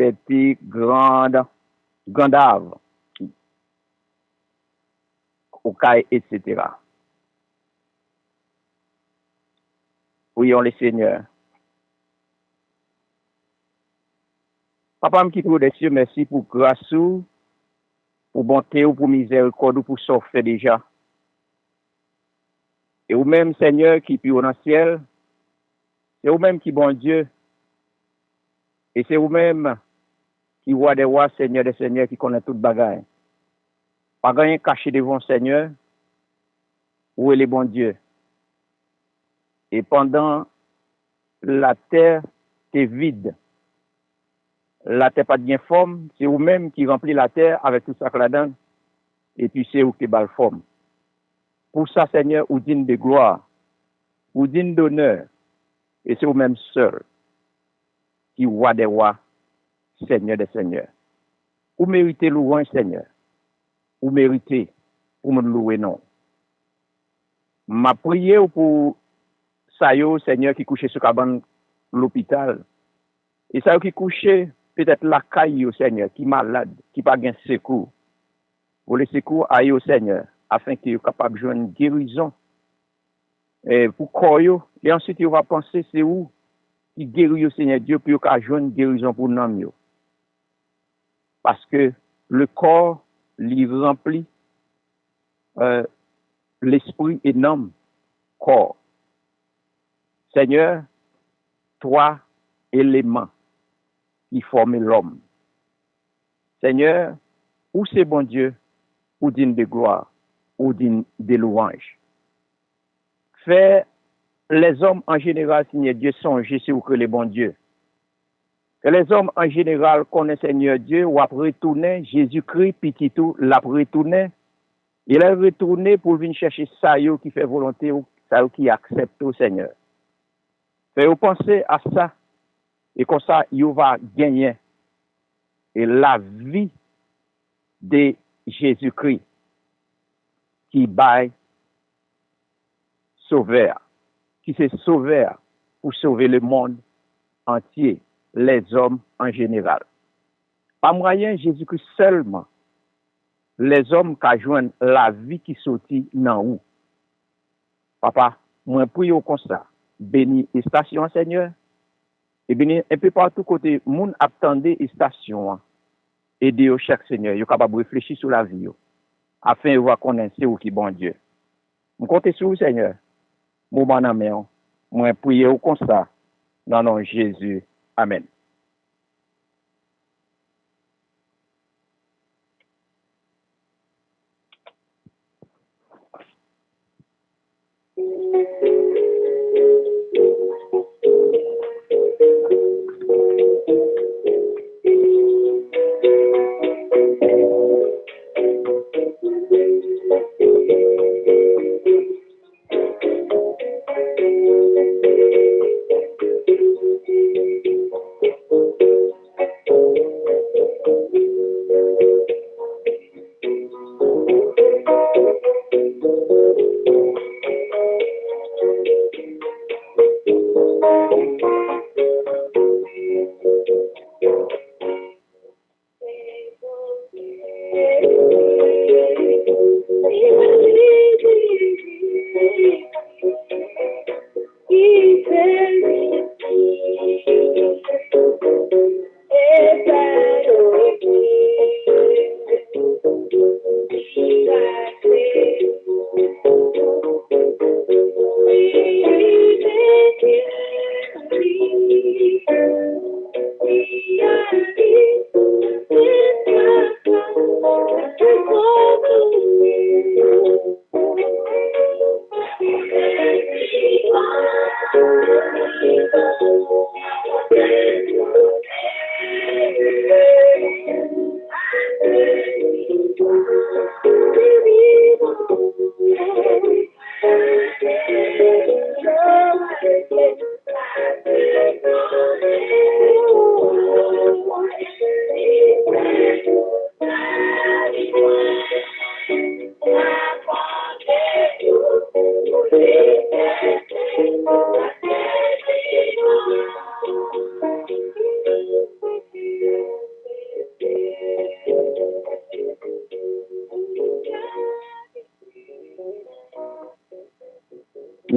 petit, grande, grandave, au caille, etc. Prions le Seigneur. Papa, qui trouve des cieux, merci pour grâce, pour bonté, pour miséricorde, pour ce fait déjà. Et vous-même, Seigneur, qui est dans le ciel, c'est vous-même qui bon Dieu. Et c'est vous-même qui roi des rois, Seigneur des seigneurs, qui connaît toute bagaille. Pas rien caché devant Seigneur, où est le bon Dieu. Et pendant la terre est vide, la terre pas de bien forme, c'est vous-même qui remplit la terre avec tout ça que la donne, et puis c'est vous qui bat forme. Pour ça, Seigneur, vous digne de gloire, vous digne d'honneur, et c'est vous-même seul qui roi des rois, Seigneur des seigneurs. Vous méritez louange, Seigneur. Vous méritez pour me louer, non. Ma prière pour ça, Seigneur, qui couche sur l'hôpital, et ça qui couche peut-être la caille, Seigneur, qui est malade, qui n'a pas de secours. Pour le secours à au Seigneur, afin qu'il soit capable de jouer une guérison. Et pour quoi, et ensuite il va penser c'est où qui guérit au Seigneur Dieu pour qu'il jouer une guérison pour nous. Parce que le corps lui remplit l'esprit et l'âme, corps. Seigneur, trois éléments qui forment l'homme. Seigneur, où c'est bon Dieu, ou digne de gloire, ou digne de louange. Fais les hommes en général, Seigneur Dieu, songer sur que les bons dieux. Que les hommes en général connaissent Seigneur Dieu, ou après retourner, Jésus-Christ, petit tout, l'a retourné. Il est retourné pour venir chercher ça qui fait volonté, ou ça qui accepte au Seigneur. Faites penser à ça, et comme ça, il va gagner. Et la vie de Jésus-Christ qui baille sauveur, qui s'est sauveur pour sauver le monde entier, les hommes en général. Pas moyen Jésus-Christ seulement, les hommes qui joignent la vie qui sortit dans où. Papa, moi prie au comme ça, bénis les stations, Seigneur, et bénis un peu partout côté, moun attendait les stations, aider chaque Seigneur, yo capable de réfléchir sur la vie, afin de voir connaître c'est où qui bon Dieu. Je compte sur vous, Seigneur. Moment en main, moi prier au comme ça, dans le nom de Jésus. Amen.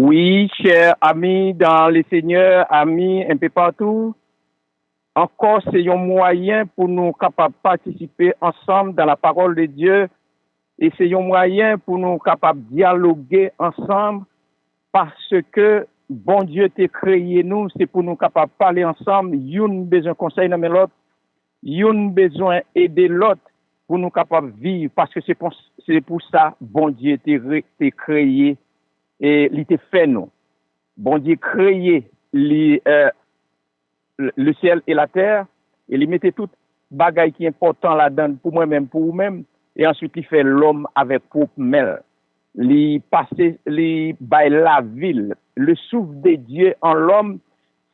Oui, chers amis dans le Seigneur, amis un peu partout, encore c'est un moyen pour nous capables de participer ensemble dans la parole de Dieu et c'est un moyen pour nous capables de dialoguer ensemble parce que bon Dieu t'a créé nous, c'est pour nous capables de parler ensemble, une besoin conseil dans l'autre, une besoin aider l'autre pour nous capables de vivre parce que c'est pour ça bon Dieu t'a créé et il t'a fait nous. Bon Dieu créé le ciel et la terre, et il mettait tout bagaille qui est important là-dedans pour moi-même, pour vous-même, et ensuite il fait l'homme avec propre mêle. Il passait, il baille la ville. Le souffle de Dieu en l'homme,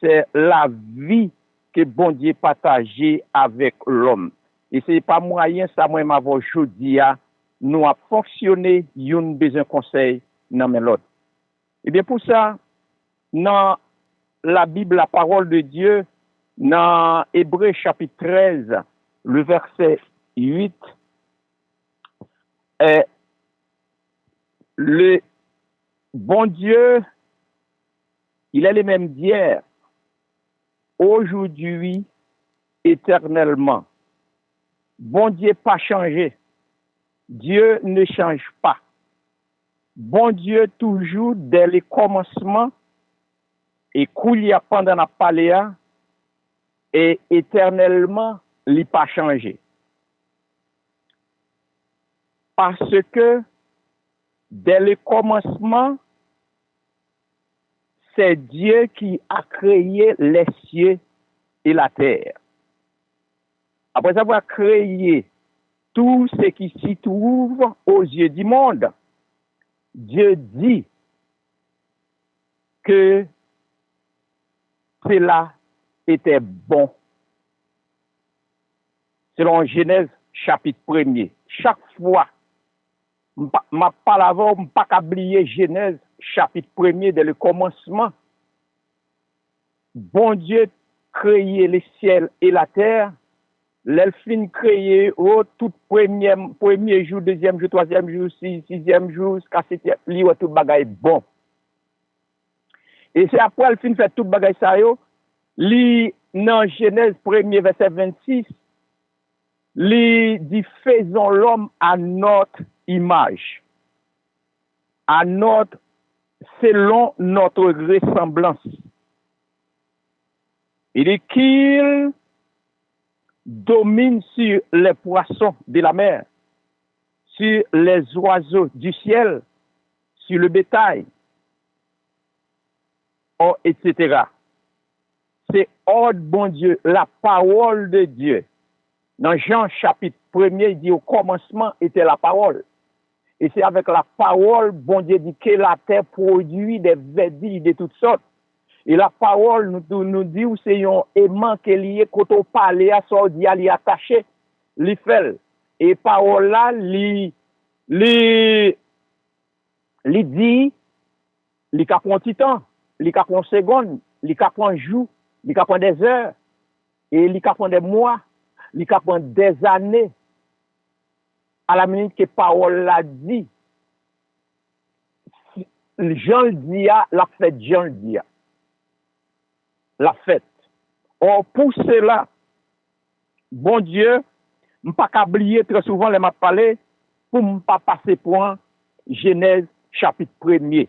c'est la vie que bon Dieu partageait avec l'homme. Et c'est pas moyen, ça moi-même avoir aujourd'hui, nous a fonctionné, une besoin conseil, non mais l'autre. Et bien pour ça, dans la Bible, la parole de Dieu, dans Hébreux chapitre 13, le verset 8, le bon Dieu, il est le même d'hier, aujourd'hui, éternellement. Bon Dieu pas changé. Dieu ne change pas. Bon Dieu toujours dès le commencement et koulia pendant la paléa et éternellement il pas changé. Parce que dès le commencement, c'est Dieu qui a créé les cieux et la terre. Après avoir créé tout ce qui s'y trouve aux yeux du monde, Dieu dit que cela était bon. Selon Genèse chapitre 1er. Chaque fois, ma parole, je ne pas oublier Genèse chapitre 1er dès le commencement. Bon Dieu créé le ciel et la terre. L'elfine créé tout premier jour, deuxième jour, troisième jour, sixième jour, jusqu'à septième, li tout bagay bon. Et c'est après l'elfine fait tout bagay ça yo, li dans Genèse 1er verset 26, li dit faisons l'homme à notre image. À notre selon notre ressemblance. Il dit qu'il domine sur les poissons de la mer, sur les oiseaux du ciel, sur le bétail, etc. C'est ordre bon Dieu, la parole de Dieu. Dans Jean chapitre 1er, il dit au commencement était la parole. Et c'est avec la parole, bon Dieu dit que la terre produit des verdures de toutes sortes. Et la parole nous dit où c'est un aimant qui est lié, quand on parle à ça, on dit à l'y attacher, l'y fait. Et parole là, l'y dit, l'y prend un petit temps, l'y prend une seconde, l'y prend un jour, l'y prend des heures, et l'y prend des mois, l'y prend des années. À la minute que parole là dit, Jean le dit, la fête Jean le dit. La fête. Or, pour cela, bon Dieu, je ne pas oublier très souvent les m'a parlé pour ne pas passer pour un Genèse chapitre 1er.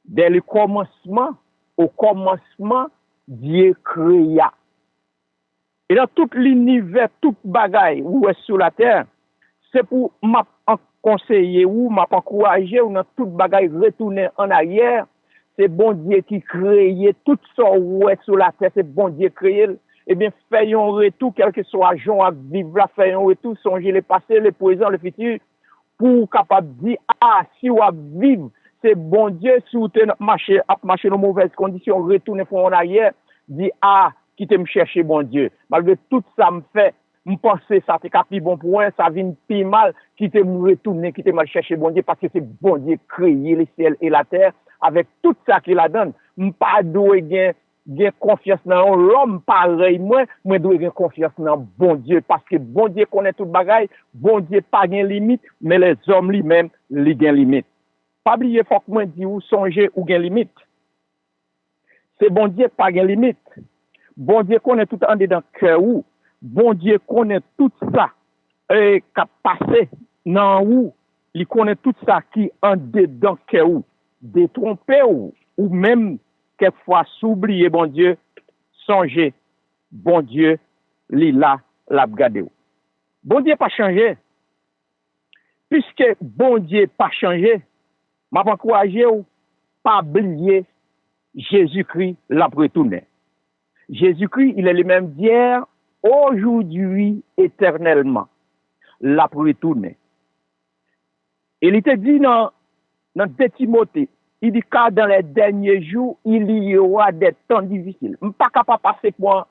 Dès le commencement, au commencement, Dieu créa. Et dans tout l'univers, toute bagaille où est sur la terre, c'est pour m'a conseiller ou m'a encourager ou dans toute bagaille retourner en arrière. C'est bon Dieu qui crée tout ça où est sur la terre, c'est bon Dieu créé. Eh bien, faisons un retour, quel que soit jour à vivre là, faisons un retour, songer le passé, le présent, le futur, pour capable dire, si on va vivre, c'est bon Dieu, si vous marchez dans mauvaises conditions, retourner en arrière, dit, quittez me chercher, bon Dieu. Malgré tout ça me fait, me penser ça, c'est plus bon pour moi, ça vient plus mal, quittez me retourner, quittez me chercher, bon Dieu, parce que c'est bon Dieu créé le ciel et la terre, avec tout ça qu'il a donné, pas doué gain confiance dans l'homme pareil moi dois gain confiance dans bon Dieu parce que bon Dieu connaît tout bagaille, bon Dieu pas gain limite mais les hommes lui-même li gain limite. Pas oublier, faut que moi dis ou songer ou gen limite. C'est bon Dieu pas gen limite. Bon Dieu connaît tout en dedans cœur ou. Bon Dieu connaît tout ça et qui passé dans ou. Il connaît tout ça qui en dedans cœur ou. Détromper ou même quelquefois s'oublier bon Dieu, songer bon Dieu, li là l'a gardé. Bon Dieu pas changé. Puisque bon Dieu pas changé, m'a encouragé ou pas oublier Jésus-Christ l'a retourné. Jésus-Christ, il est le même d'hier, aujourd'hui, éternellement. L'a retourné. Il était dit dans 2 Timothée, il dit car dans les derniers jours, il y aura des temps difficiles. Je ne suis pas capable de passer pour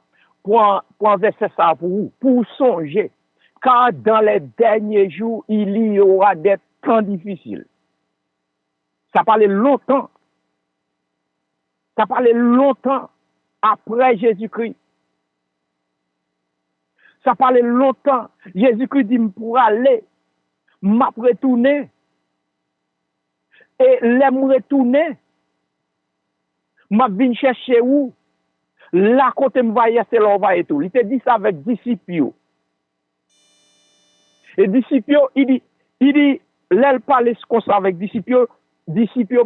un verset ça pour vous, pour songer. Car dans les derniers jours, il y aura des temps difficiles. Ça parlait longtemps. Ça parlait longtemps après Jésus-Christ. Ça parlait longtemps. Jésus-Christ dit, pour aller, m'a retourné. Et l'aime retourner, m'a venu chercher où? Là, côté m'voyait, c'est là, va et tout. Il te dit ça avec disciples. Et disciples, il dit, l'aile parle comme ça avec disciples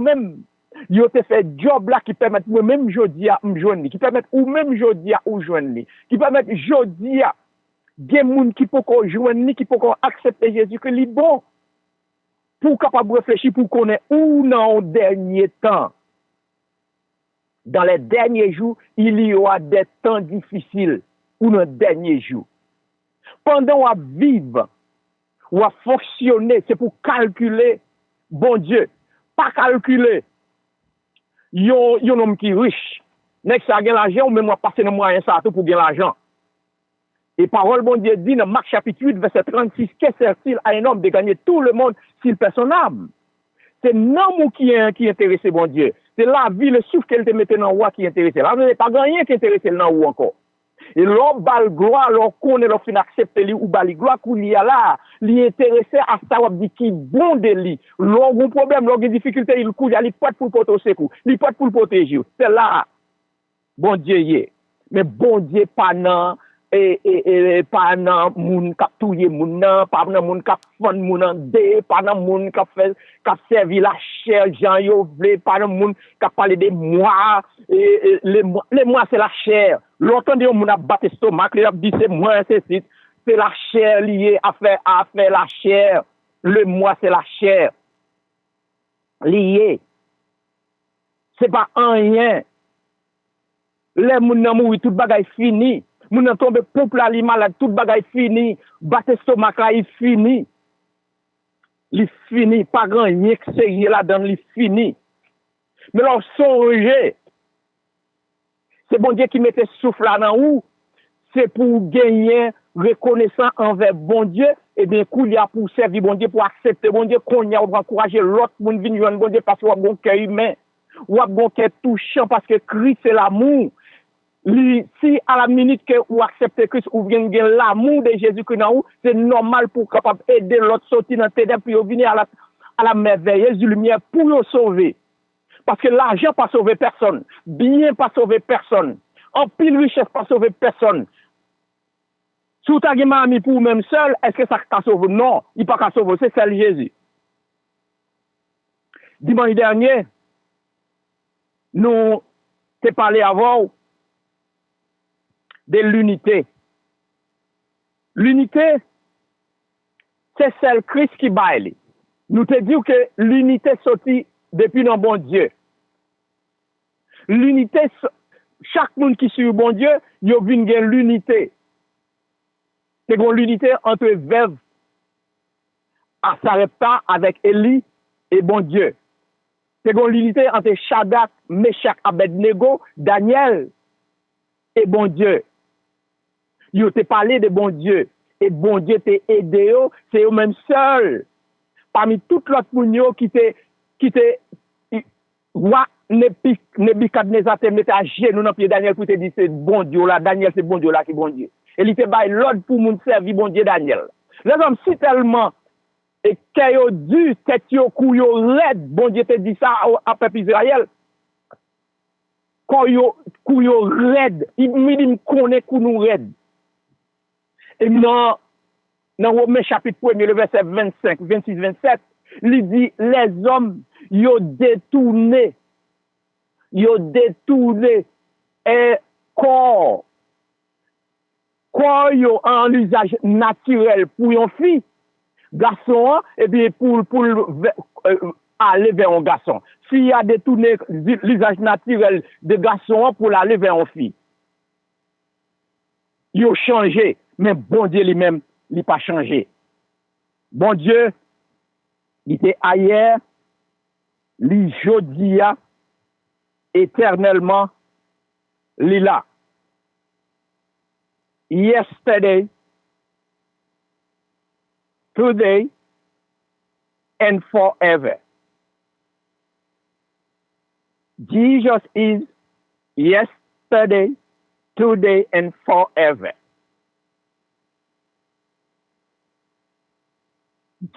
même, ils ont fait job là qui permet moi-même jodi à me joindre, qui permet ou même jodi à ou joindre, qui permet jodi à des gens qui peut joindre, qui peut accepter Jésus que li bon pour capable réfléchir pour connaître où dans le dernier temps. Dans les derniers jours, il y aura des temps difficiles ou dans les derniers jours. Pendant qu'on vivre, ou à fonctionner, c'est pour calculer, bon Dieu, pas calculer. Yon homme qui riche, nek ça gagne l'argent ou même moi passer dans moyen ça tout pour gagner l'argent. Et parole bon Dieu dit dans Marc chapitre 8 verset 36, que sert-il à un homme de gagner tout le monde s'il perd son âme? C'est l'homme qui est intéressé bon Dieu. C'est la vie, le souffle qu'elle te mette dans roi qui est intéressé. Là, il n'y a pas rien qui est intéressé dans ou encore. Et l'homme bal gloire, l'homme connaît, l'homme fin accepter lui ou bali gloire qu'il y a là, il est intéressé à savoir dit qui bon de lui. L'homme a un problème, l'homme a une difficulté, il coule, il pas pour porter au secours, il pas pour le protéger. C'est là, bon Dieu y est. Mais bon Dieu pas nan, pas nan moun kap touye moun nan, pas nan moun kap fon moun nan de, pas nan moun kap servi la chair, Jean yo vle, pas nan moun kap parler de moi, les moi c'est la chair. L'autant de moun a battu stomac, il a dit c'est moi c'est la chair liée à faire la chair. Le moi c'est la chair. Lié. C'est pas un rien. Les moun nan mouri tout bagay fini. Moun nan tombe peuple ali malade tout bagay fini. Battu stomac là il fini. Il fini pas grand rien que c'est là dans il fini. Mais là songez. C'est bon Dieu qui mettait souffle là dans où? C'est pour gagner reconnaissance envers bon Dieu, et bien, qu'il y a pour servir bon Dieu, pour accepter bon Dieu, qu'on y a pour encourager l'autre monde venir joindre bon Dieu parce qu'on a bon cœur humain, ou a bon cœur touchant parce que Christ c'est l'amour. Si à la minute que vous acceptez Christ ou bien l'amour de Jésus-Christ dans vous, c'est normal pour capable aider l'autre sortir dans ténèbres puis venir à la merveilleuse lumière pour le sauver. Parce que l'argent pas sauver personne, bien pas sauver personne, en pile richesse pas sauver personne. Si vous avez ami pour vous-même seul, est-ce que ça t'a sauvé? Non, il pas qu'à sauver, c'est celle Jésus. Dimanche dernier, nous t'ai parlé avant de l'unité. L'unité, c'est celle Christ qui baille. Nous te disons que l'unité sortit depuis notre bon Dieu. L'unité, chaque monde qui suit bon Dieu, il y a l'unité. C'est l'unité entre Veuve à Sarepta avec Élie et bon Dieu. C'est l'unité entre Shadrach, Meshach, Abednego, Daniel et bon Dieu. Ils te parlé de bon Dieu. Et bon Dieu t'a aidé, c'est eux-mêmes seuls. Parmi toutes les gens qui te roi Nebuchadnezzar te mette à genoux dans pied Daniel pour te dire c'est bon Dieu là, Daniel c'est bon Dieu là qui bon Dieu. Et il te baille l'ordre pour moun servir bon Dieu Daniel. Les hommes si tellement et que yo du tête yo kou yo red, bon Dieu te dit ça à peuple Israël. Quand yo kou yo red, il me dit connaît kou nous red. Et dans Romains chapitre 1, le verset 25, 26, 27, il dit les hommes yo détourné et corps yo en usage naturel pour une fille, garçon, et bien pour aller vers un garçon. S'il y a détourné l'usage naturel de garçon pour aller vers une fille, il a changé, mais bon Dieu lui-même, il n'a pas changé. Bon Dieu, il était ailleurs, il jodi éternellement, il est là. Yesterday, today, and forever. Jesus is yesterday, today, and forever.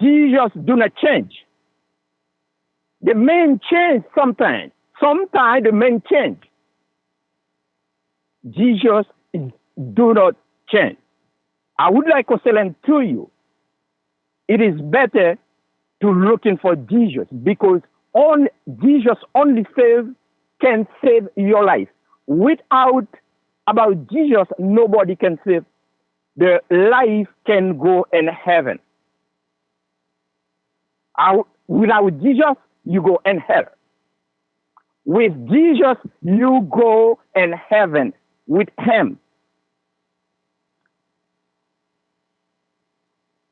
Jesus do not change. The man change sometimes. Sometimes the man change. Jesus do not change. I would like to say to you, it is better to looking for Jesus because Jesus only can save your life. Without about Jesus, nobody can save. The life can go in heaven. Without Jesus, you go in hell. With Jesus, you go in heaven with him.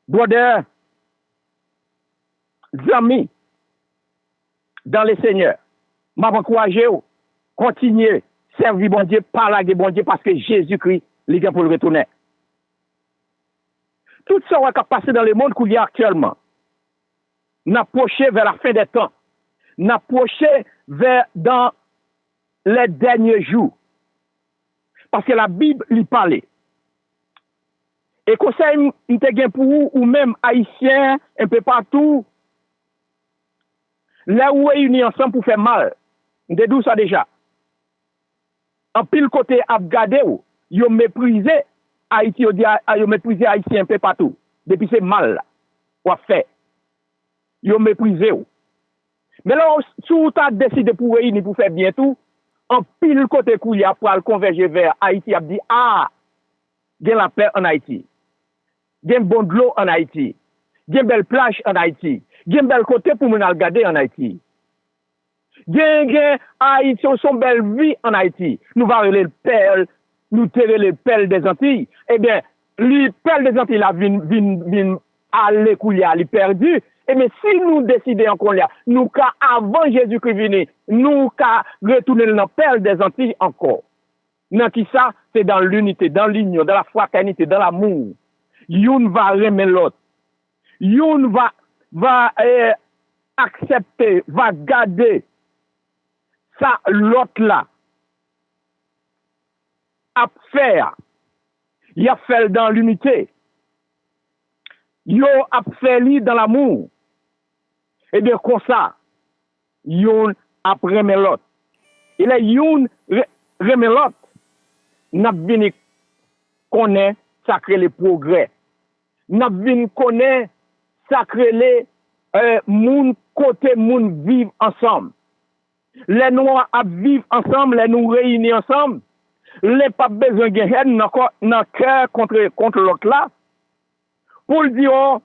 Brother, amis, dans le Seigneur, m'a encouragé, continuer, servir bon Dieu, parler bon Dieu, parce que Jésus-Christ, il est pour le retourner. Tout ça qui a passé dans le monde qu'il y a actuellement, n'approcher vers la fin des temps, n'approcher vers dans les derniers jours. Parce que la Bible lui parlait. Et conseil pour vous, ou même haïtiens, un peu partout, là où réunis ensemble pour faire mal. De d'où ça déjà. En pile côté Afgadé, ils ont méprisé Haïti, ils ont méprisé Haïtien un peu partout. Depuis c'est mal là. Ou fait. Ils ont méprisé. Mais là, si tu as décidé pour réunir pour faire bien tout, en pile côté Kouya pour aller converger vers Haïti, a dit, il y a la paix en Haïti. Il y a un bon de l'eau en Haïti. Il y a une belle plage en Haïti. Il y a un bel côté pour nous regarder en Haïti. Il y a Haïti, son belle vie en Haïti. Nous allons aller le pelle, nous tirer le pelle des Antilles. Eh bien, le pelle des Antilles, là, vient aller Kouya, il est perdu. Et mais si nous décidons encore là, nous qu'à avant Jésus-Christ venir, nous qu'à retourner dans le pelle des Antilles encore. Non, qui ça? C'est dans l'unité, dans l'union, dans la fraternité, dans l'amour. Youn va remettre l'autre. Youn va accepter, va garder ça, l'autre là. À faire. Il a fait dans l'unité. Yo a fait dans l'amour. Et bien, comme ça, youn a remet l'autre. Et là, youn remet l'autre. N'a vini connaît sacré les progrès. N'a vini connaît sacré les moun côté moun vivre ensemble. Les noirs à vivre ensemble, les nous réunir ensemble. Les pas besoin de haine dans cœur contre l'autre là. Pour le dire,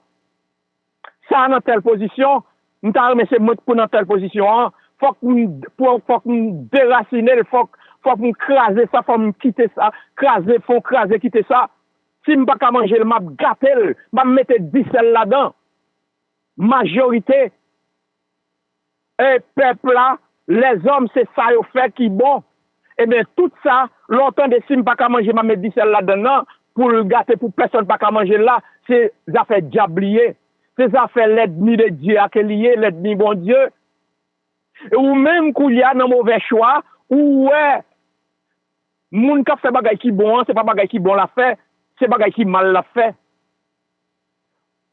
ça dans telle position, nous t'arrêtons c'est pour dans telle position, faut que nous déraciner, faut que nous craser ça, faut que nous quitter ça, craser, quitter ça. Si je ne peux pas manger, je vais gâter, je vais mettre 10 là-dedans. Majorité, et peuple là, les hommes, c'est ça qu'ils fait qui bon. Eh bien, tout ça, longtemps de si je ne peux pas manger, je vais mettre 10 là-dedans, pour le gâter, pour personne ne peut pas manger là, c'est des affaires diabliées. C'est des affaires l'ennemi de Dieu, à quel lié, l'ennemi bon Dieu. Ou même qu'il y a un mauvais choix, ou ouais, moun ka fait bagay qui bon, c'est pas bagay qui bon la fait, c'est bagay qui mal la fait.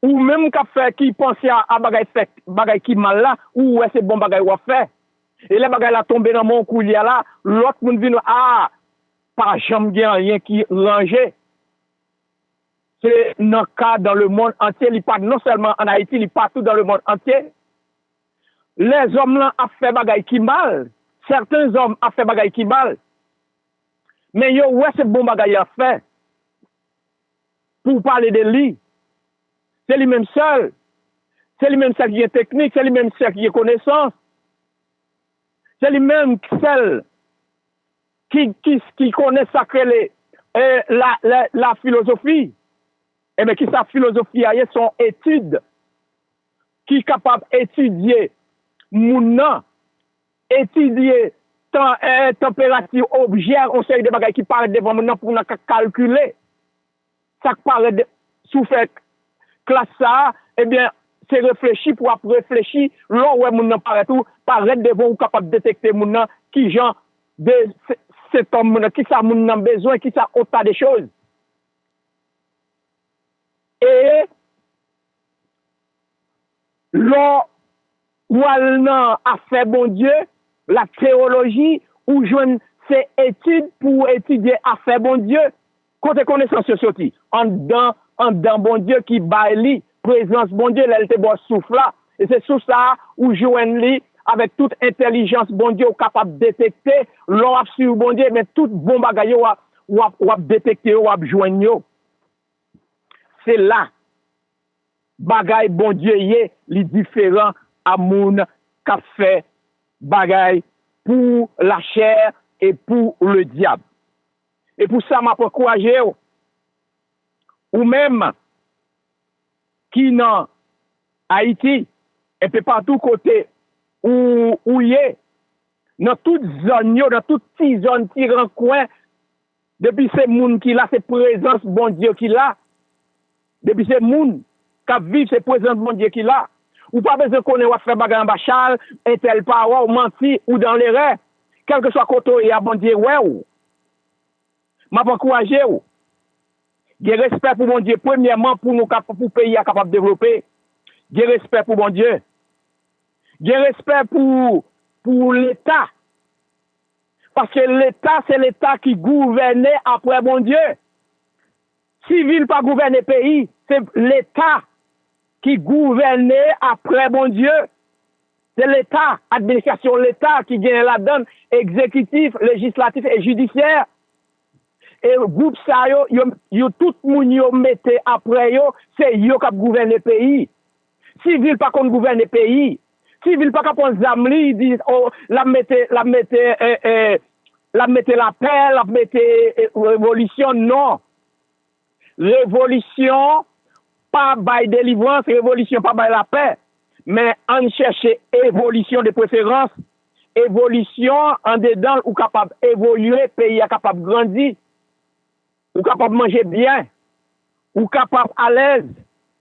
ou même qui fait qui pense à bagay qui mal là, ou ouais c'est bon bagay ou fait. Et les bagay la tombé dans mon coulier là, l'autre monde vient pas jamais rien qui ranger. C'est dans cas dans le monde entier, il pas non seulement en Haïti, il partout dans le monde entier. Les hommes là a fait bagay qui mal. Certains hommes a fait bagay qui mal. Mais yo ouais c'est bon bagay à fait. Pour parler de lui. C'est lui-même seul. C'est lui-même seul qui est technique, c'est lui-même seul qui est connaissance. C'est lui-même seul qui connaît sacré la philosophie. Et bien, qui sa philosophie a son étude, qui est capable d'étudier moun étudier température objet, on sait des bagages qui paraissent devant moun pour nous calculer. Ça paraît sous fait classe ça, eh bien, c'est réfléchi pour après réfléchir, là où moun paraît tout, paraît devant ou capable de détecter moun qui genre de cet homme qui ça moun besoin, qui ça autant de choses. Et là où a fait bon Dieu, la théologie, ou joindre ces études pour étudier à faire bon Dieu, côté connaissance sorti, en dedans bon Dieu qui baille présence bon Dieu, elle te bon souffle là, et c'est sous ça où joindre lui avec toute intelligence bon Dieu capable de détecter l'on sur bon Dieu, mais tout bon bagaille ou détecter ou joindre. C'est là bagay bon Dieu yé li différent à moun qu'a fait bagay pour la chair et pour le diable. Et pour ça m'a encouragé ou même qui dans Haïti et puis partout côté où yé dans toute zone dans toute petite zone petit grand coin depuis ces moun qui là c'est présence bon Dieu qui là. Depuis ces moun qui vivent, c'est présence bon Dieu qui là. Ou pas besoin de connaître ou faire bagarre en bachal, un tel parole, ou menti, ou dans les rêves. Quel que soit côté, il y a bon Dieu, ouais, ou. M'a pas encouragé, ou. J'ai respect pour bon Dieu, premièrement, pour nous, pour le pays capable de développer. J'ai respect pour bon Dieu. J'ai respect pour l'État. Parce que l'État, c'est l'État qui gouverne après bon Dieu. Civil pas gouverner pays, c'est l'État qui gouverne après bon Dieu. C'est l'État, administration l'État qui gagne la donne exécutif, législatif et judiciaire. Et le groupe ça yo tout moun yo mette après yo, c'est yo qui gouverne pays. Civil pas qu'on gouverne pays. Civil pas qu'on zamli dit oh la mette la paix, la mette révolution non. Révolution, pas by délivrance, révolution, pas by la paix. Mais on cherche évolution de préférence, évolution en dedans, ou capable d'évoluer, pays est capable de grandir, ou capable de manger bien, ou capable à l'aise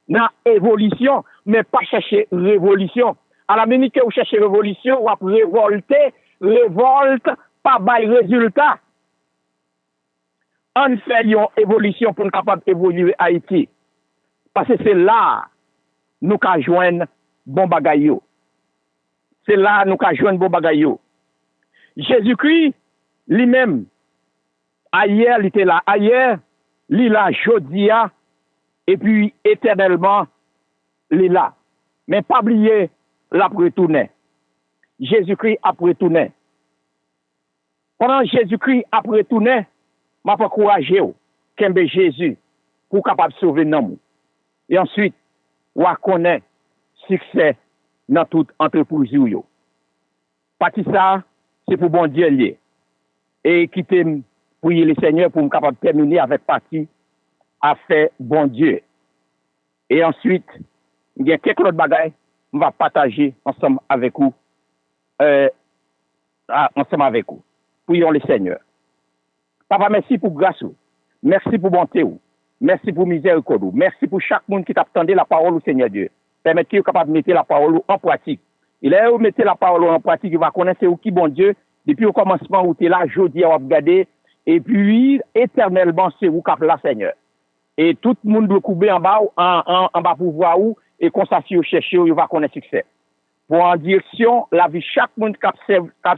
dans l'évolution, mais pas chercher révolution. À la minute que vous cherchez révolution, vous révolter, révolte, pas by résultat. On fait une évolution pour nous capable d'évoluer Haïti. Parce que c'est là nous qu'à joindre bon bagaille. C'est là nous qu'à joindre bon bagaille. Jésus-Christ lui-même, ailleurs, il était là. Ailleurs, il est là, jodia, et puis éternellement, il est là. Mais pas oublier, il a retourné. Jésus-Christ a retourné. Pendant Jésus-Christ a retourné, m'a pas encouragé qu'embe Jésus pour capable sauver nous. Et ensuite, ou à connaître succès dans toute entreprise yo. Parti ça, c'est pour bon Dieu lié. Et quitter prier le Seigneur pour me capable terminer avec partie à faire bon Dieu. Et ensuite, il y a quelques autres bagages, on va partager ensemble avec vous. Ensemble avec vous. Prions le Seigneur. Papa, merci pour grâce. Merci pour bonté. Merci pour miséricorde. Merci pour chaque monde qui t'attendait la parole au Seigneur Dieu. Permettez vous capable de mettre la parole en pratique. Il est où mettez la parole en pratique, il va connaître où qui bon Dieu. Depuis au commencement où tu es là, jeudi, on va regarder. Et puis, éternellement, c'est où cap là, Seigneur. Et tout le monde doit couper en bas pour voir où, et comme ça, si vous cherchez, vous va connaître succès. Pour en direction, la vie chaque monde qui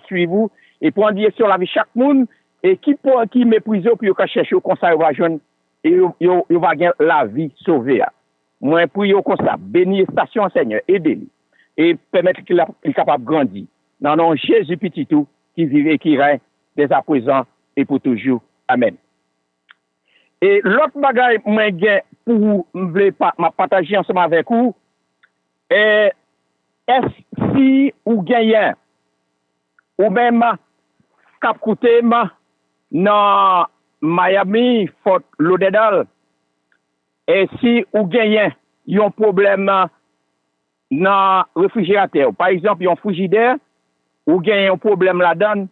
suit vous, et pour en direction, la vie chaque monde, et qui méprise, puis vous cherchez, comme ça, vous va joindre, et vous va gagner la vie sauvée. Moi, pour vous, comme ça, bénir station Seigneur, aidez-le, et permettre qu'il est capable de grandir. Dans le nom de Jésus petit tout, qui vit et qui règne, dès à présent et pour toujours. Amen. Et l'autre bagaille, moi, pour me partager ensemble avec vous, est si ou gagnez, ou même cap coûté dans Miami, Fort Lauderdale, et si ou gagnez, il y a un problème dans le réfrigérateur. Par exemple, il y a un frigidaire, ou gagnez un problème là-dedans,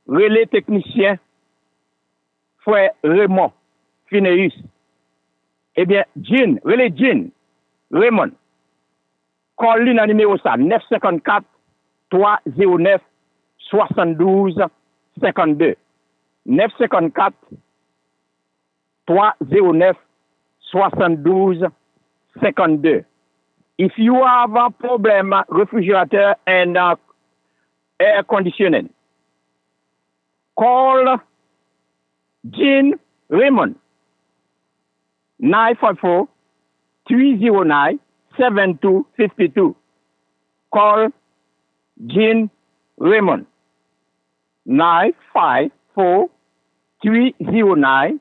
relais technicien, frère Raymond Fineus. Eh bien, relais Jean, Raymond, call lui dans le numéro ça, 954 309 72 52. 954 309 72 52. If you have a problem refrigerator and air conditioning, call Jean Raymond 954 309 7252. Call Jean Raymond 954 309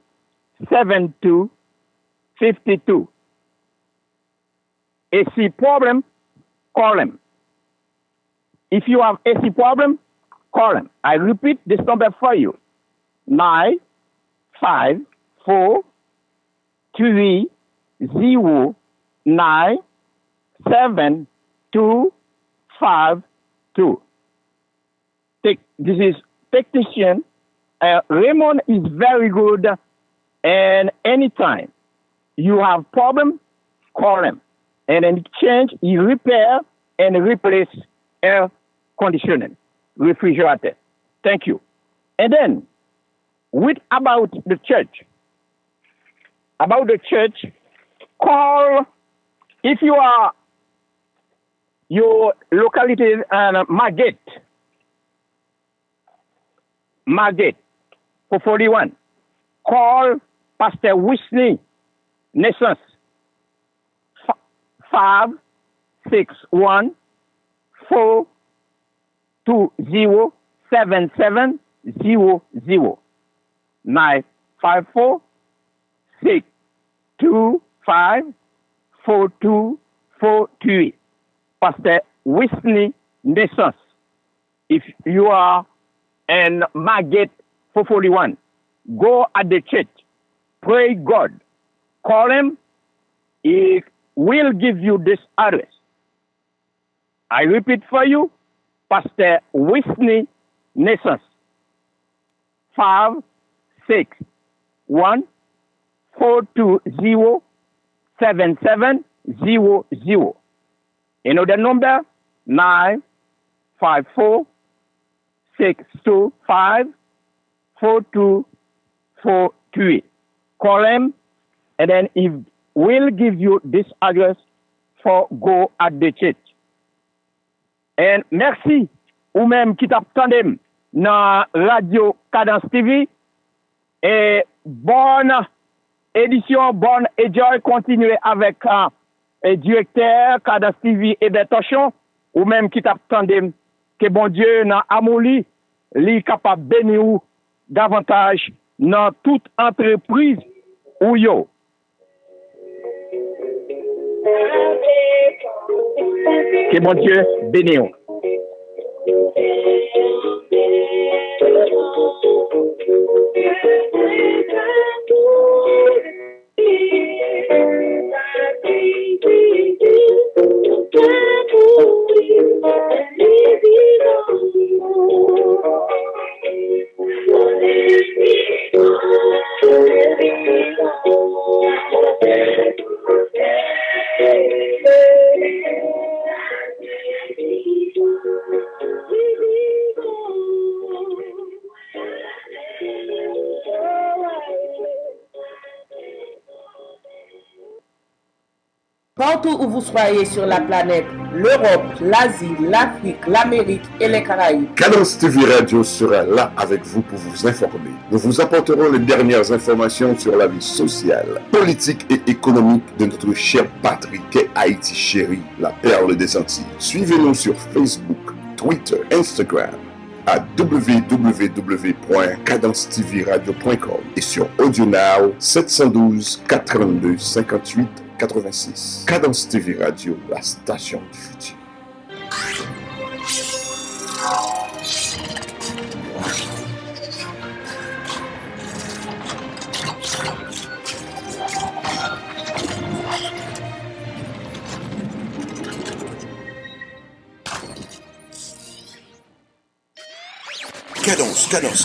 7252. AC problem, call him. If you have AC problem, call him. I repeat this number for you. 954 309 7252. This is technician. Raymond is very good, and anytime you have problem, call him. And in exchange, he repair and replace air conditioning, refrigerator. Thank you. And then, about the church, call if you are your locality Margate for 41. Call Pastor Whitney Nations 561 420 7700 954 625 4243. Pastor Whitney Nations. If you are in Margate 441, go at the church, pray God, call him, he will give you this address. I repeat for you, Pastor Whitney Nations, 561 420 7700. Another number, 954 625 4243. Call him, and then he will give you this address for go at the church. And merci, ou même qui t'attendent dans Radio Cadence TV. Et bonne édition, bonne et joy, continuez avec le directeur Cadence TV et Bertochon, ou même qui t'attendent que bon Dieu dans amour li capable de bénir davantage dans toute entreprise ou yo. Que bon Dieu bénisse. Partout où vous soyez sur la planète, l'Europe, l'Asie, l'Afrique, l'Amérique et les Caraïbes. Cadence TV Radio sera là avec vous pour vous informer. Nous vous apporterons les dernières informations sur la vie sociale, politique et économique de notre chère patrie qu'est Haïti chérie, la perle des Antilles. Suivez-nous sur Facebook, Twitter, Instagram à www.cadencetvradio.com et sur AudioNow 712 432 58 86. Cadence TV Radio, la station du futur.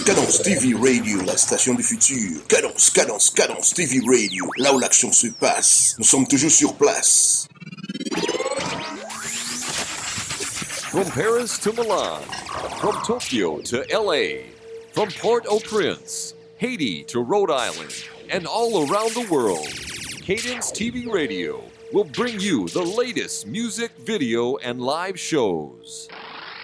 Cadence TV Radio, la station du futur. Cadence TV Radio, là où l'action se passe. Nous sommes toujours sur place. From Paris to Milan, from Tokyo to LA, from Port-au-Prince, Haiti to Rhode Island, and all around the world, Cadence TV Radio will bring you the latest music, video, and live shows.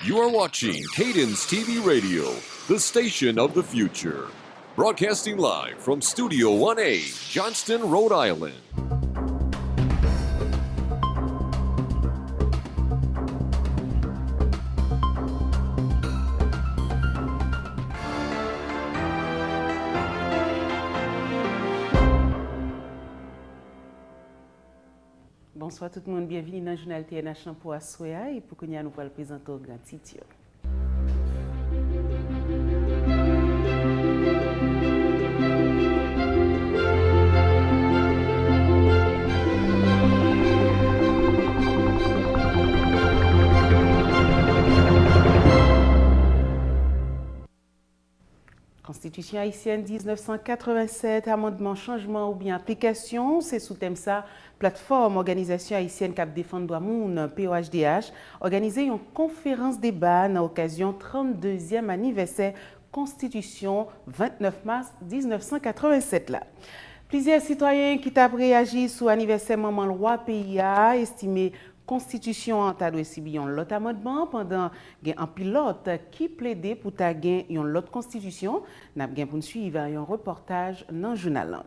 You are watching Cadence TV Radio, the station of the future. Broadcasting live from Studio 1A, Johnston, Rhode Island. Bonsoir tout le monde, bienvenue dans le journal TNH pour Assoya et pour que nous allons présenter au grand titre. Constitution haïtienne 1987, amendement, changement ou bien application, c'est sous thème ça, plateforme organisation haïtienne Cap Défendre Droit Moun, POHDH, organisé une conférence débat à l'occasion 32e anniversaire Constitution 29 mars 1987 là. Plusieurs citoyens qui ont réagi sur l'anniversaire Maman Roi PIA, estimé Constitution en ta doit subir l'autre amendement pendant un pilote qui plaidait pour ta gain une l'autre constitution n'a gain pour suivre un reportage dans le journal.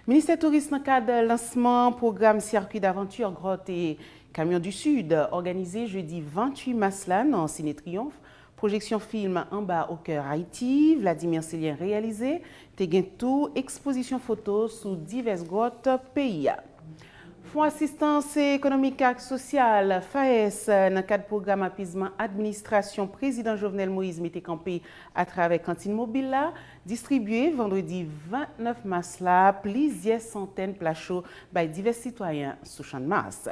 Ministère tourisme dans cadre lancement programme circuit d'aventure grotte et camion du sud organisé jeudi 28 mars là dans Ciné Triomphe. Projection film en bas au cœur Haïti, Vladimir Célien réalisé, te gain tout exposition photo sous diverses grottes pays. Fonds assistance économique et sociale, FAES, dans le cadre du programme apaisement administration, président Jovenel Moïse mette campé à travers cantine mobile là, distribué vendredi 29 mars là, plusieurs centaines de plats chauds par divers citoyens sous champ de Mars.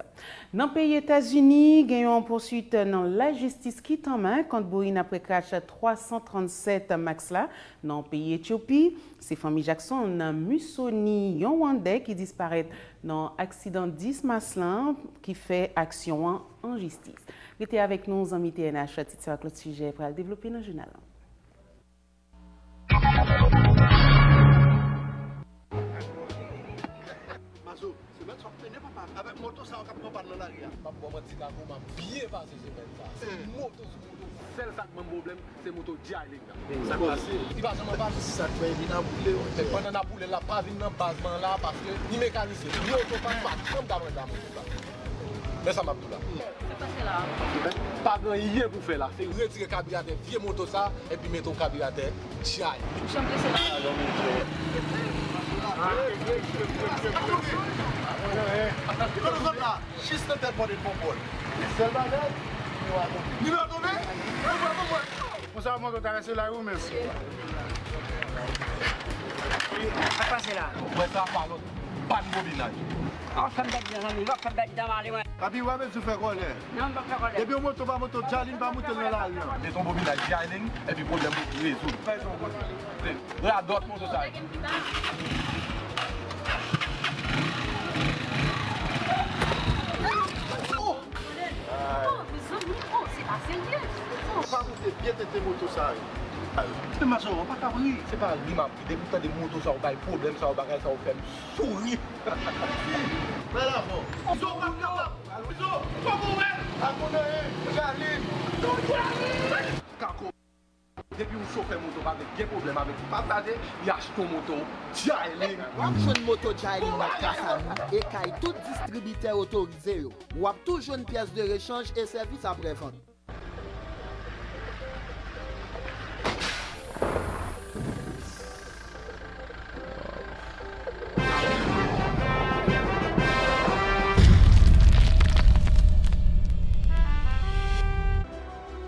Dans le pays États-Unis, gagnons en poursuite dans la justice qui est en main contre Bourine après crash 337 max là, dans le pays Éthiopie. C'est famille Jackson, Musoni, Yonwande qui disparaît dans l'accident 10 mars là, qui fait action en justice. Restez avec nous, amis TNH, titre avec le sujet pour le développer dans le journal. Avec moto ça on capte pas dans l'arrière. Pas bon petit là comment bien passer c'est ça. Moto seul ça même problème c'est moto dialing. Ça passe. Il va jamais passer ça fait venir en bouler. C'est pendant la boule là pas venir dans basement là parce que ni mécanicien ni auto pas comme dans la moto là. Mais ça m'a tout là. C'est passé là. Pas grand rien pour faire là, c'est retirer carburéteur, vieux moto ça et puis mettre ton carburéteur dial. Chambre c'est là. Juste le tête pour le contrôle. C'est le bagage. Numéro donné. Vous savez, moi, je vais rester là où, merci. Ça passe là. Ouais, ça va, pas de bobinage. On fait des amis, on fait des amis. Papi, ouais, mais tu fais quoi, là? Non, on va faire quoi? Et puis, on monte, Jaline va monter dans la ligne. Mets ton bobinage Jaline et puis problème pour résoudre. Là, d'autres motos ça. Bien tes motos ça. C'est ma soeur, on pas cabri. C'est pas lui m'a pris des motos ça, on a un problème ça, on va faire sourire. Mais là, bon. Depuis un chauffeur moto avec des problèmes avec le passager, il achète une moto Jailing. Wap une moto Jailing dans Kassanou et kay tout distributeur autorisé yo. Wap toujours une pièce de rechange et service après-vente.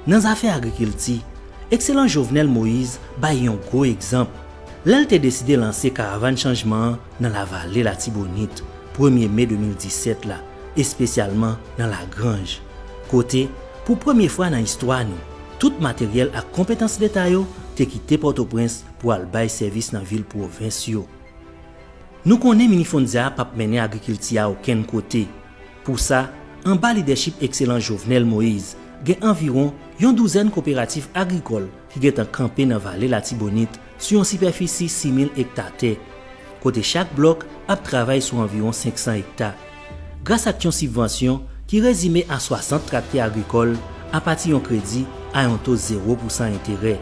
Dans l'affaire agriculture, excellent Jovenel Moïse baille un gros exemple. L'elle a décidé de lancer caravane changement dans la vallée la Tibonite, 1er mai 2017 là, et spécialement dans la grange. Côté, pour première fois dans l'histoire, tout matériel à compétence d'État te quitté Port-au-Prince pour aller bailler service dans la ville province. Nous connaissons Minifondia pas mener agriculture à aucun côté. Pour ça, en bas leadership excellent Jovenel Moïse, il y a environ une douzaine de coopératives agricoles qui sont campées dans la vallée la Tibonite sur une superficie 6000 hectares terre. Côté chaque bloc a travaillé sur environ 500 hectares. Grâce à une subvention qui résume à 60 tracteurs agricoles à partir d'un crédit à un taux 0% intérêt,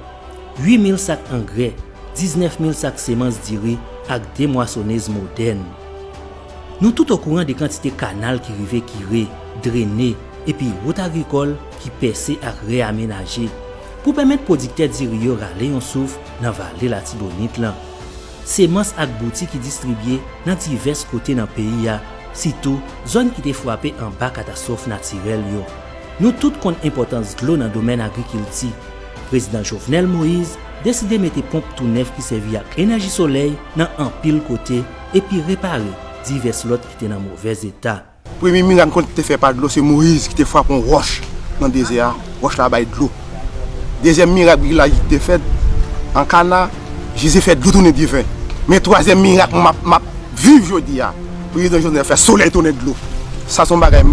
8000 sacs engrais, 19 000 sacs semences d'iri avec des moissonneuses modernes. Nous tout au courant des quantités canals qui rivaient qui drainer et puis route agricole qui percé à réaménager pour permettre producteurs d'iri râler en souffle dans la vallée la Tibonite là. Semences ak bouti qui distribué dans divers côtés dans pays a, surtout zone qui était frappée en bas catastrophe naturelle yo. Nous tout connaissons l'importance de l'eau dans le domaine agriculture. Président Jovenel Moïse décidé de mettre pompe tout neuf qui servait à énergie soleil dans un pile côté et puis réparer divers lots qui étaient dans mauvais état. Premier miracle qu'on te fait pas de l'eau, c'est Moïse qui te frappe en roche dans le désert, roche là-bas de l'eau. Deuxième miracle qui te fait en Cana, j'ai fait de l'eau tourner divin. Mais troisième miracle, m'a vu aujourd'hui, le président Jovenel fait soleil tourner de l'eau. Ça son bagage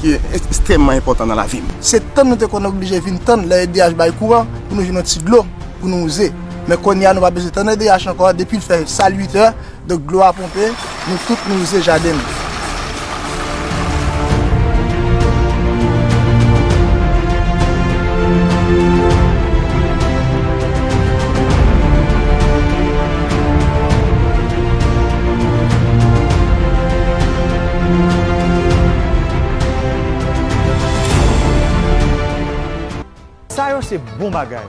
qui est extrêmement important dans la vie. C'est tant nous qu'on obligé de venir les DH by courant pour nous jouer de l'eau pour nous user. Mais quand il y a nous pas besoin de DH encore depuis le fait ça 8 heures de l'eau à pomper, nous tous nous user jardin. C'est bon bagage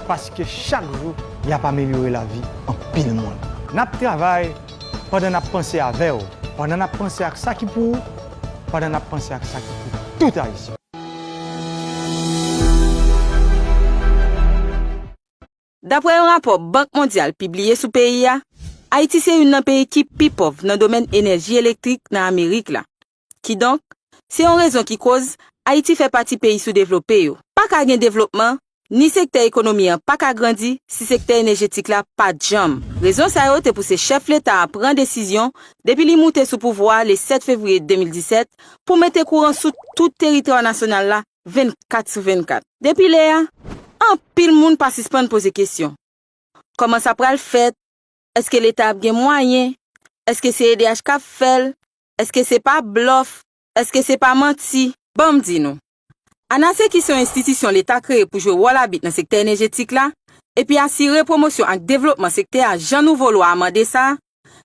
parce que chaque jour il y a pas amélioré la vie en pile monde. N'a travail pendant n'a penser à vers, pendant n'a penser à ça qui pour, pendant n'a penser à ça qui pour tout haïtien. D'après un rapport Banque mondiale publié sous pays, Haïti c'est un pays qui plus pauvre dans le domaine énergie électrique dans l'Amérique là. Qui donc, c'est une raison qui cause Haïti fait partie pays sous-développé yo. Pas qu'à gain développement, ni secteur économique pas qu'à grandir si secteur énergétique là pas de jam. Raison ça yo te poussé chef l'État à prendre décision depuis li monté sous pouvoir le 7 février 2017 pour mettre courant sous tout territoire national là 24/24. Depuis là, un pile monde participant poser question. Comment ça pral fait? Est-ce que l'État a bien moyen? Est-ce que c'est EDH qui fait? Est-ce que c'est pas bluff? Est-ce que c'est pas menti? Bon dis nous. ANASE qui sont institutions l'État créé pour jouer rôle habit dans le secteur énergétique là et puis assurer promotion et développement secteur à Jean Nouveau loi amender ça.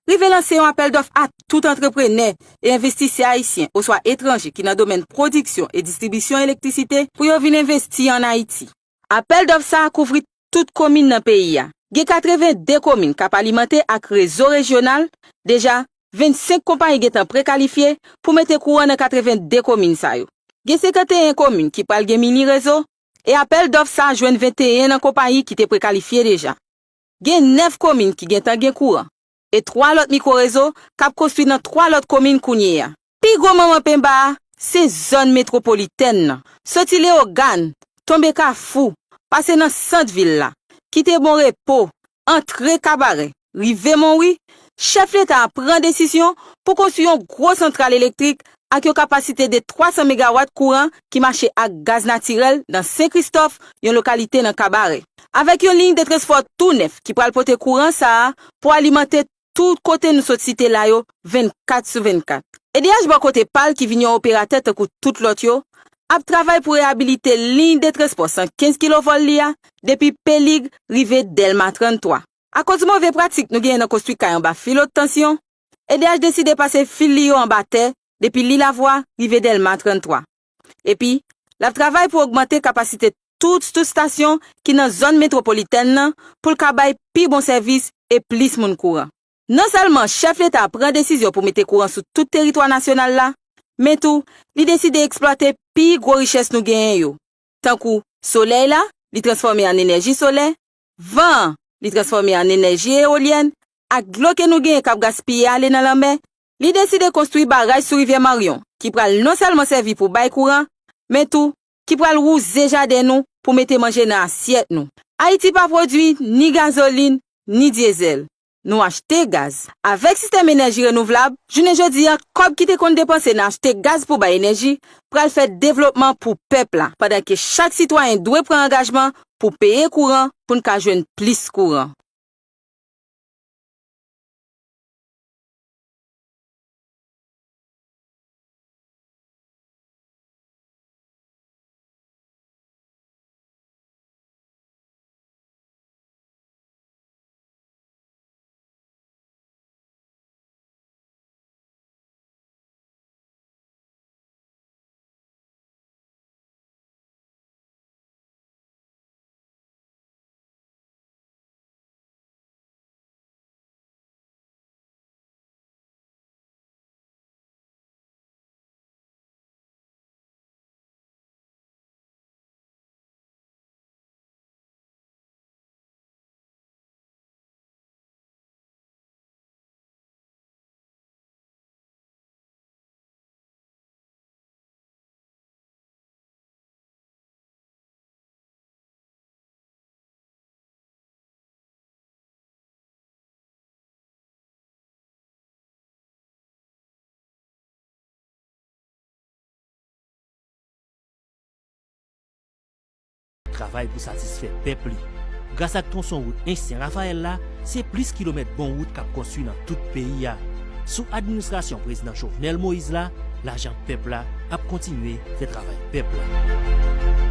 Rive lancer un appel d'offres à tout entrepreneur et investisseur haïtien ou soit étranger qui dans le domaine production et distribution d'électricité pour venir investir en Haïti. Appel d'offres ça couvre toute commune dans le pays. Il y a 82 communes qui alimenter avec réseau régional. Déjà, 25 compagnies qui sont préqualifiées pour mettre courant dans 82 communes. Il y a 51 communes qui parlent de mini-réseau et appel d'offres ça joint 21 dans compagnies qui étaient préqualifiées déjà. Il y a 9 communes qui ont courant et 3 autres micro-réseaux qui ont construit dans 3 autres communes kounye. Pi gros maman Pemba, c'est zone métropolitaine. Sorti les organes, tomber Kafou, passer dans centre-ville là, quitter bon repos, entrer cabaret, rive Montoui, chef l'État prend décision pour construire une grosse centrale électrique avec une capacité de 300 MW courant qui marche à gaz naturel dans Saint-Christophe, une localité dans Cabaret. Avec une ligne de transport tout neuf qui pourra porter courant ça pour alimenter tout côté nous cette cité là yo 24/24. Et DH bon côté pal qui vient opérateur pour tout l'autre yo ap travail pour réhabiliter ligne de transport 115 kV lia depuis Pélig rive Delma 33. À cause de mauvais pratique nous gagne dans construit en bas fil haute tension, EDH décidé passer fil li en bas terre depuis l'île la voie rive Delma 33. Et puis, la travail pour augmenter capacité toute station qui dans zone métropolitaine pour le kabay pi bon service et plus moun courant. Non seulement chef l'État prend décision pour mettre courant sur tout territoire national là, mais tout, il décide d'exploiter pi gros richesse nous gagne yo. Tant que soleil là, il transformer en énergie solaire, vent, il transformer en énergie éolienne, ak l'eau que nous gagne k'ap gaspiller aller dans la mer, il décide de construire barrage sur rivière Marion qui pral non seulement servir pour bail courant, mais tout qui pral rouser jardin nous pour mettre manger dans assiette nous. Haïti pas produit ni gasoline ni diesel. Nous acheter gaz. Avec système énergie renouvelable, je ne jodi a comme qui te compte dépenser dans acheter gaz pour ba énergie, pral faire développement pour peuple là, pendant que chaque citoyen doit prendre engagement pour payer courant pour nous joindre plus courant. Travail pour satisfaire peuple. Grâce à tronçon route Saint-Raphaël là, c'est plus kilomètres bon route qu'a construit dans tout le pays. Sous administration président Jovenel Moïse là, l'argent peuple là a continué de travail peuple là.